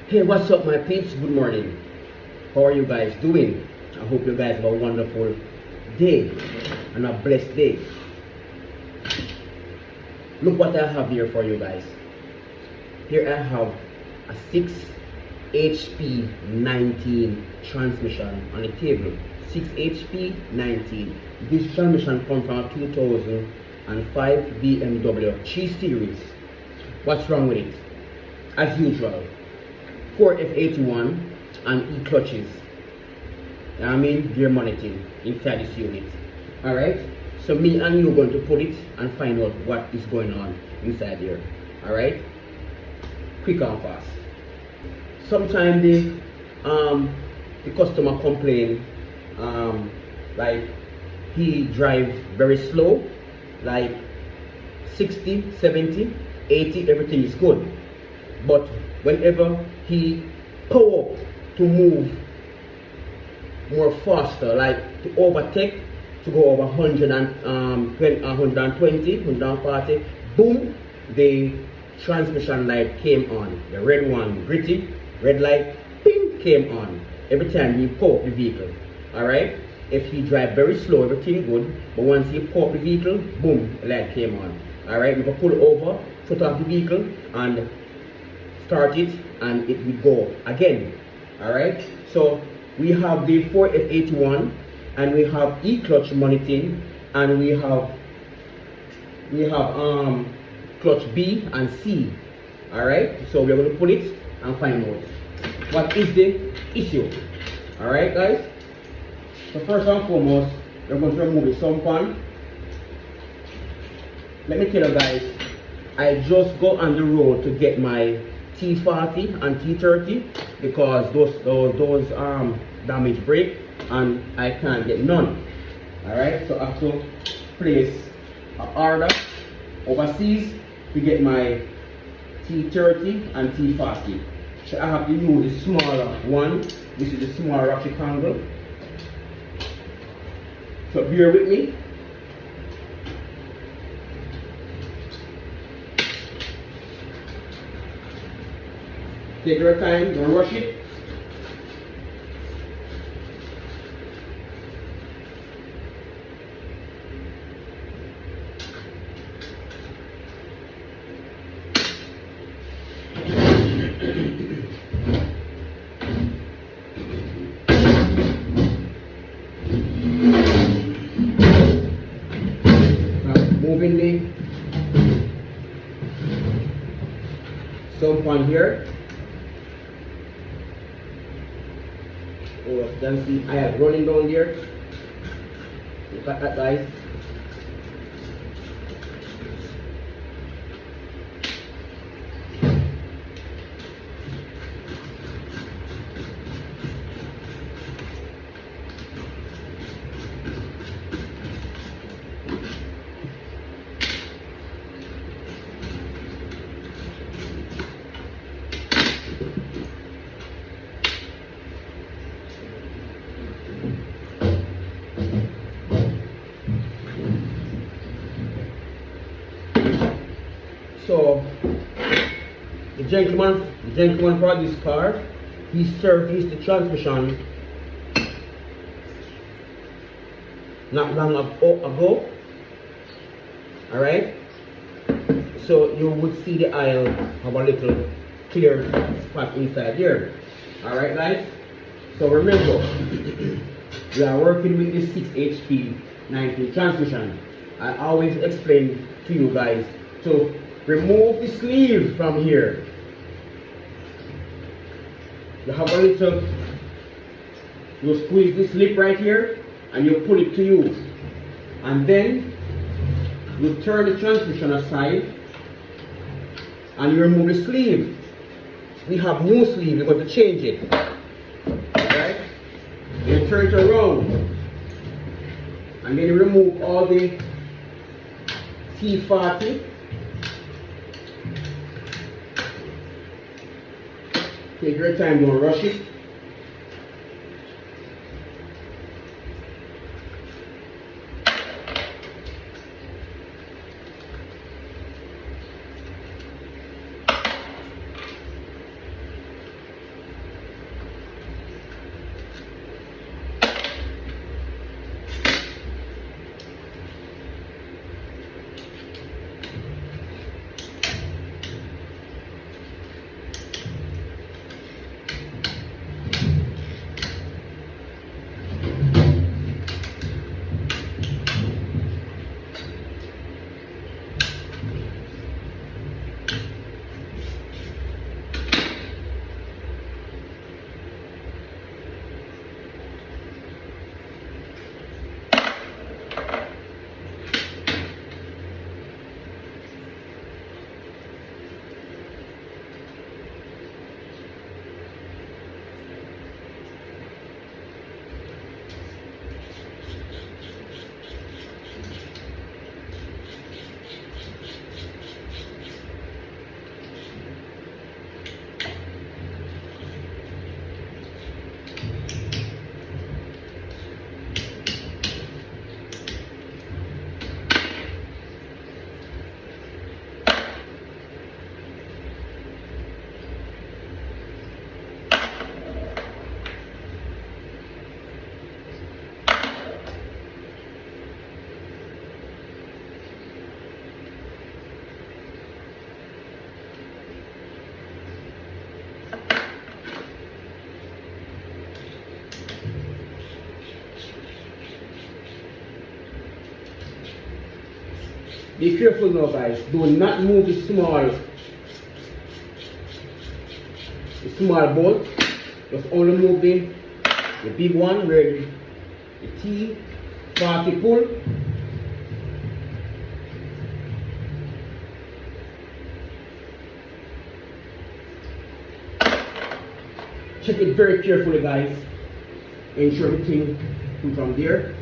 Hey, what's up, my peeps? Good morning. How are you guys doing? I hope you guys have a wonderful day and a blessed day. Look what I have here for you guys. Here I have a 6 HP 19 transmission on the table. 6 HP 19. This transmission comes from a 2005 BMW 3 Series. What's wrong with it? As usual, 4 F81 and E-clutches. I mean, gear monitoring inside this unit. Alright? So me and you are going to pull it and find out what is going on inside here. Alright? Quick and fast. Sometimes the customer complain like he drives very slow, like 60, 70, 80, everything is good. But whenever he power up to move more faster, like to overtake, to go over 120, 140, boom, the transmission light came on. The red one, gritty, red light, ping, came on. Every time you power up the vehicle. Alright? If he drive very slow, everything good, but once you power up the vehicle, boom, the light came on. Alright, you can pull over, shut off the vehicle, and start it, and it will go again. Alright, so we have the 4F81 and we have E-clutch monitoring, and we have clutch B and C. Alright, so we're going to pull it and find out what is the issue. Alright guys, so first and foremost, we're going to remove the sump pan. Let me tell you guys, I just go on the road to get my T40 and T30 because those damaged brake, and I can't get none. Alright, so I have to place an order overseas to get my T30 and T40. So I have to use the smaller one. This is the smaller ratchet angle. So bear with me. Take your time, don't rush it. Moving the sump on here. Oh, you can see I have running down there. Look at that, guys. So the gentleman for this car, he serviced the transmission not long ago. Alright, so you would see the aisle have a little clear spot inside here. Alright guys, so remember, we are working with the 6 HP 19 transmission. I always explain to you guys to remove the sleeve from here. You have a little, you squeeze this lip right here and you pull it to you. And then you turn the transmission aside and you remove the sleeve. We have no sleeve, you're going to change it. Alright? You turn it around. And then you remove all the T40. Take your time, don't rush it. Be careful now, guys. Do not move the small bolt. Just only move the big one where the T40 pull. Check it very carefully, guys. Ensure everything comes from there.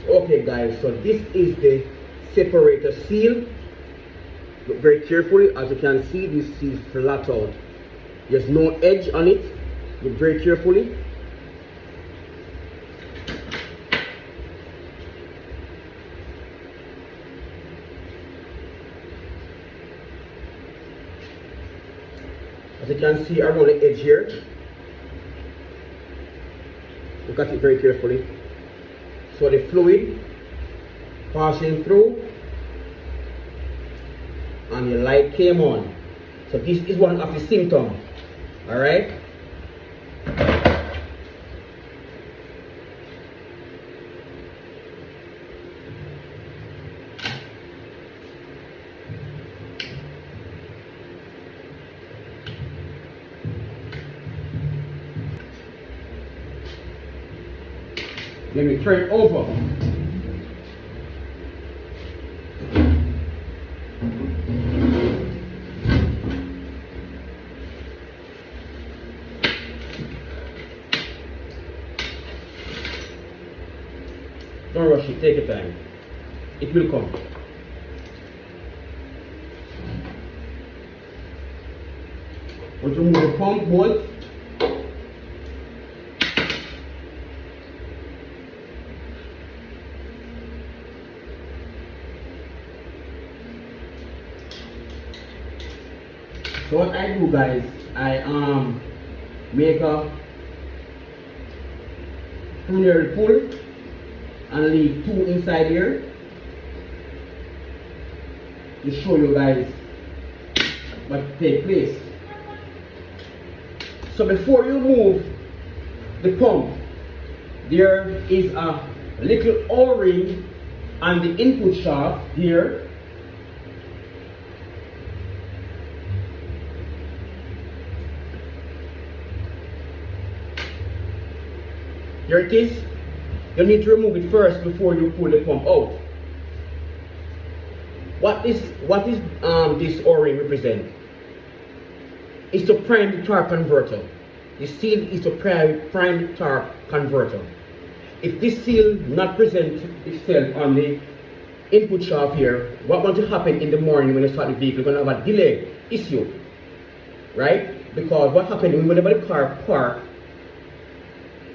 Okay, guys, so this is the separator seal. Look very carefully. As you can see, this is flat out. There's no edge on it. Look very carefully. As you can see around the edge here. Look at it very carefully. So the fluid passing through and the light came on. So this is one of the symptoms. Alright? Let me turn it over. Don't rush it, take your time. It will come. Want to remove the pump bolt. So what I do, guys, I make a primary pull and leave two inside here to show you guys what takes place. So before you move the pump, there is a little O-ring on the input shaft here. Here it is. You need to remove it first before you pull the pump out. What is this O-ring represent? It's to prime the torque converter. The seal is to prime the torque converter. If this seal not present itself on the input shaft here, what's going to happen in the morning when you start the vehicle? You're going to have a delay issue, right? Because what happens whenever the car parks,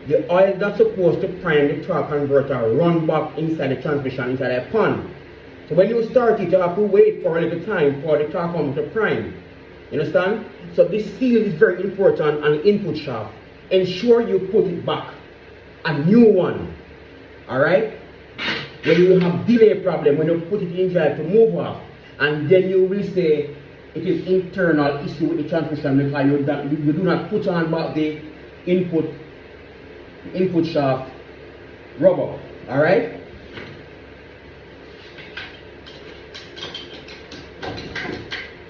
the oil that's supposed to prime the torque converter run back inside the transmission, inside the pan. So when you start it, you have to wait for a little time for the torque converter to prime. You understand? So this seal is very important on the input shaft. Ensure you put it back. A new one. Alright? When you have delay problem, when you put it in drive to move off, and then you will say it is internal issue with the transmission because you do not put on back the input shaft rubber. Alright?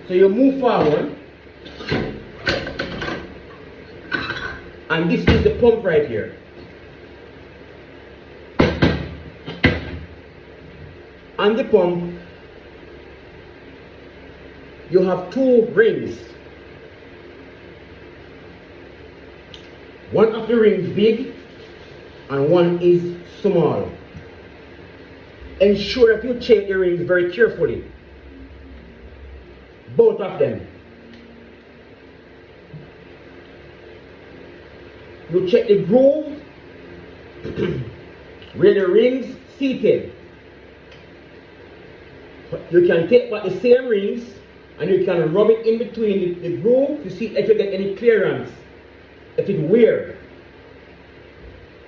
So you move forward, and this is the pump right here. On the pump, you have two rings. One of the rings big and one is small. Ensure that you check the rings very carefully. Both of them. You check the groove where the rings seated. You can take back the same rings and you can rub it in between the groove to see if you get any clearance. If it wear,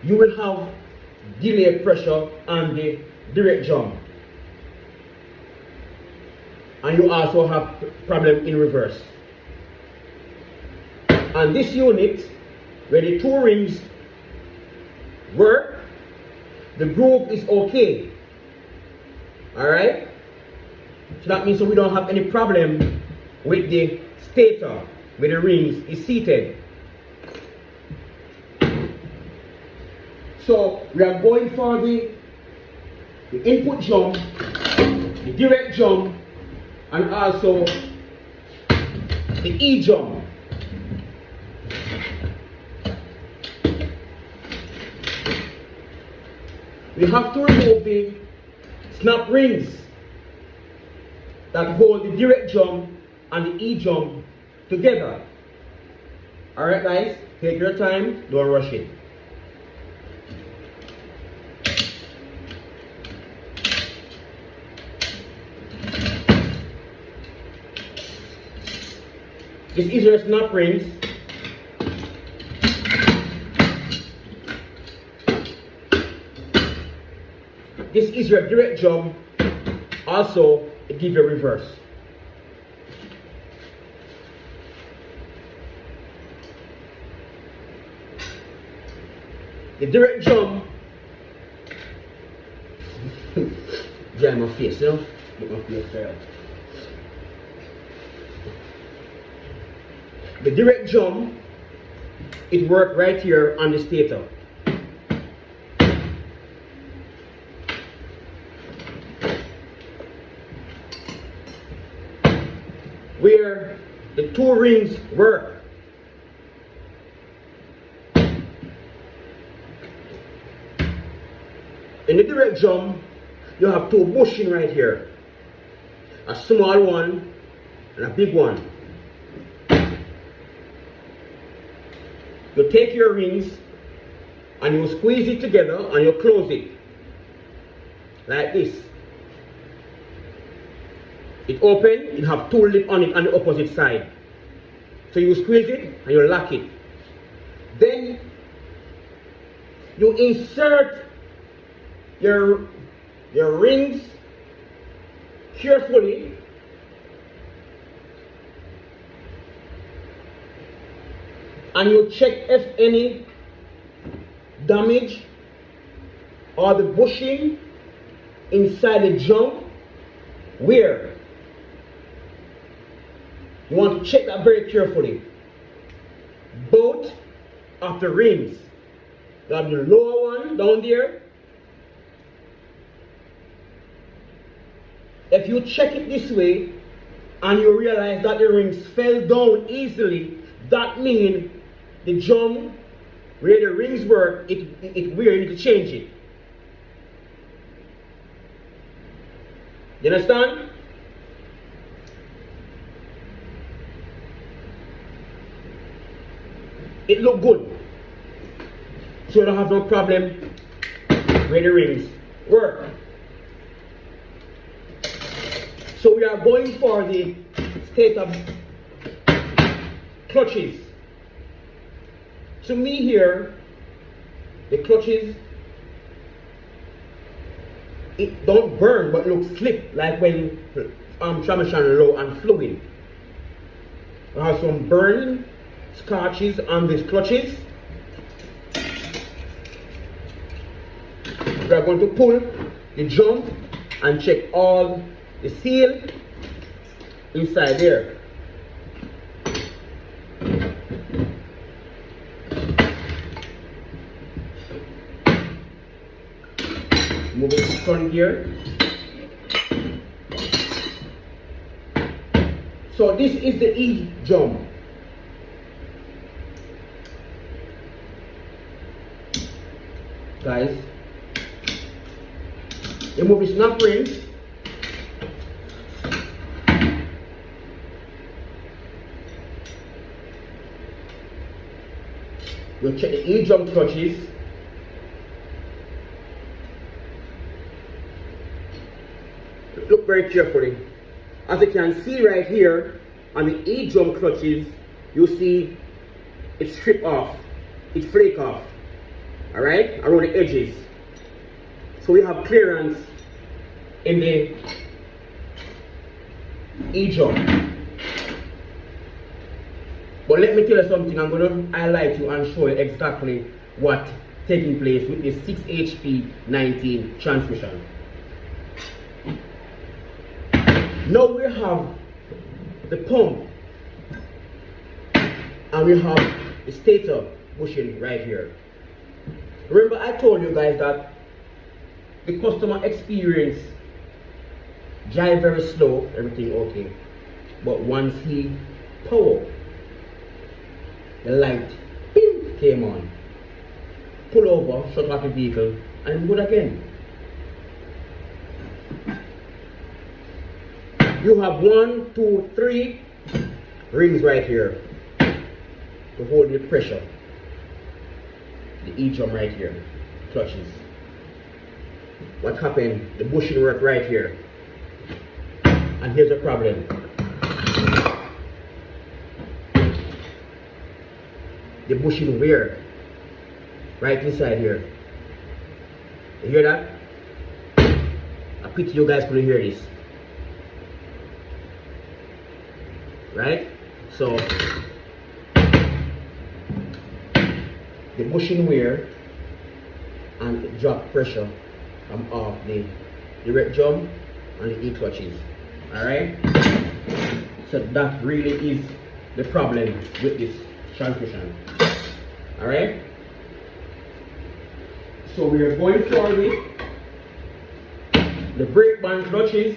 you will have delay pressure on the direct jump. and you also have problem in reverse. And this unit, where the two rings work, the groove is okay. Alright? So that means we don't have any problem with the stator, where the rings is seated. So we are going for the input jump, the direct jump, and also the E jump. We have to remove the snap rings that hold the direct jump and the E jump together. Alright guys, take your time, don't rush it. This is your snap rings. This is your direct jump. Also, it gives you a reverse. The direct jump. Jam my face, you know? Get my face straight out. The direct jump, it works right here on the stator. Where the two rings work. In the direct jump, you have two bushings right here. A small one and a big one. You take your rings and you squeeze it together and you close it. Like this. It open, it have two lips on it on the opposite side. So you squeeze it and you lock it. Then you insert your rings carefully and you check if any damage or the bushing inside the jump. Where you want to check that very carefully. Both of the rings. You have the lower one down there. If you check it this way and you realize that the rings fell down easily, that means the jump where the rings work, it weird, you need to change it. You understand? It look good. So you don't have no problem where the rings work. So we are going for the stator clutches. To me here, the clutches, it don't burn but look slip like when transmission low and fluid. I have some burning scratches on these clutches. We are going to pull the jump and check all the seal inside there. Moving the front gear. So this is the E jump. Guys, remove the snap rings. We'll check the E jump clutches. Look very carefully. As you can see right here on the E jump clutches, you see it strip off, it flake off, all right, around the edges. So we have clearance in the E-drum. But let me tell you something, I'm going to highlight you and show you exactly what taking place with the 6 HP 19 transmission. Now we have the pump and we have the stator bushing right here. Remember I told you guys that the customer experience drive very slow, everything okay, but once he power, the light ping, came on, pull over, shut off the vehicle, and good again. You have 1, 2, 3 rings right here to hold the pressure. The E-drum right here, clutches. What happened? The bushing work right here. And here's the problem. The bushing wear right inside here. You hear that? I pity you guys couldn't hear this. Right? So the bushing wear and the drop pressure come off the direct drum and the E-clutches. Alright? So that really is the problem with this transmission. Alright? So we are going forward with the brake band clutches.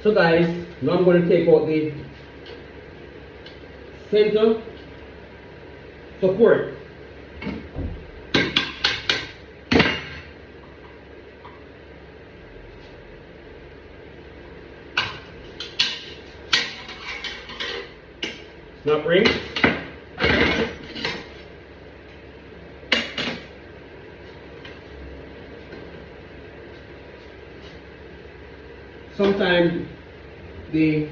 So guys, now I'm going to take out the center support. Snap ring. Sometimes the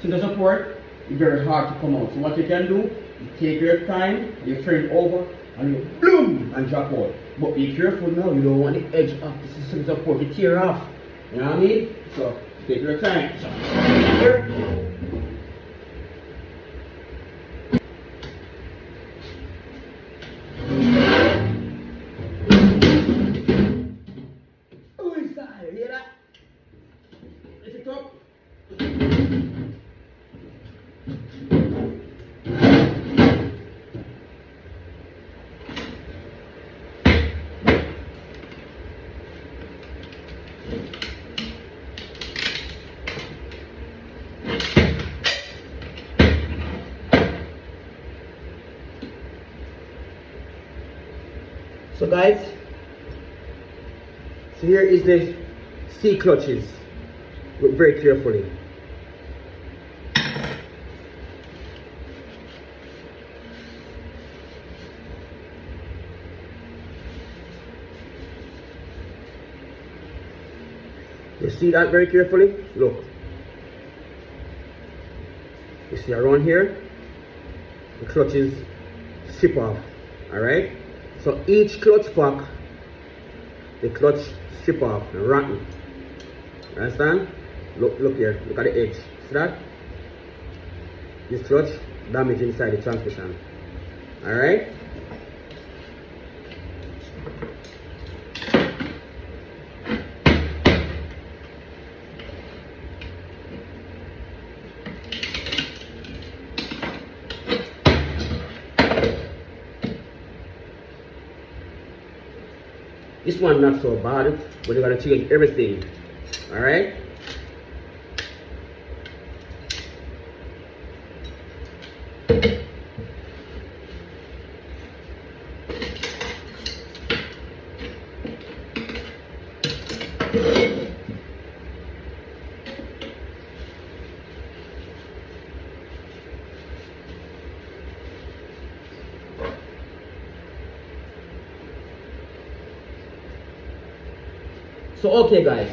center support is very hard to come out. So what you can do, you take your time, you turn it over, and you boom and drop out. But be careful now, you don't want the edge of the center support to tear off. You know what I mean? So take your time. So, here. You hear that? Lift it up. So guys, so here is the C clutches. Look very carefully. You see that very carefully? Look. You see around here, the clutches strip off. Alright? So each clutch pack, the clutch strip off and rotten. Understand? Look here, look at the edge. See that? This clutch damage inside the transmission. Alright? This one not so bad, but you gotta change everything. Alright? So okay guys,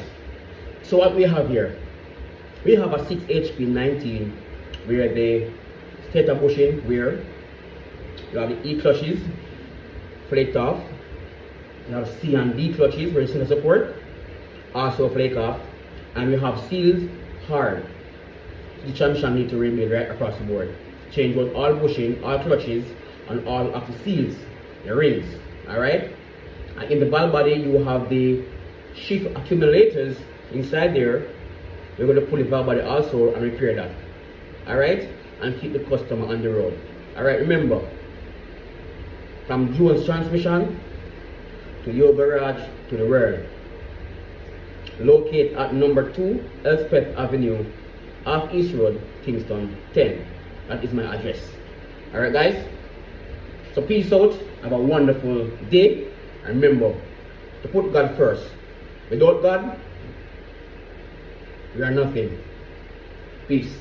so what we have here, we have a 6 HP 19 where the stator bushing, where you have the E clutches flaked off, you have C and D clutches where you see the support also flake off, and we have seals hard. The transmission need to rebuild right across the board. Change out all bushing, all clutches, and all of the seals, the rings. Alright? And in the ball body you have the shift accumulators inside there. We're going to pull the valve body also and repair that. Alright? And keep the customer on the road. Alright, remember, from Jones transmission to your garage to the world. Locate at number 2 Elspeth Avenue off East Road, Kingston 10. That is my address. Alright guys? So peace out, have a wonderful day, and remember to put God first. Without God, we are nothing. Peace.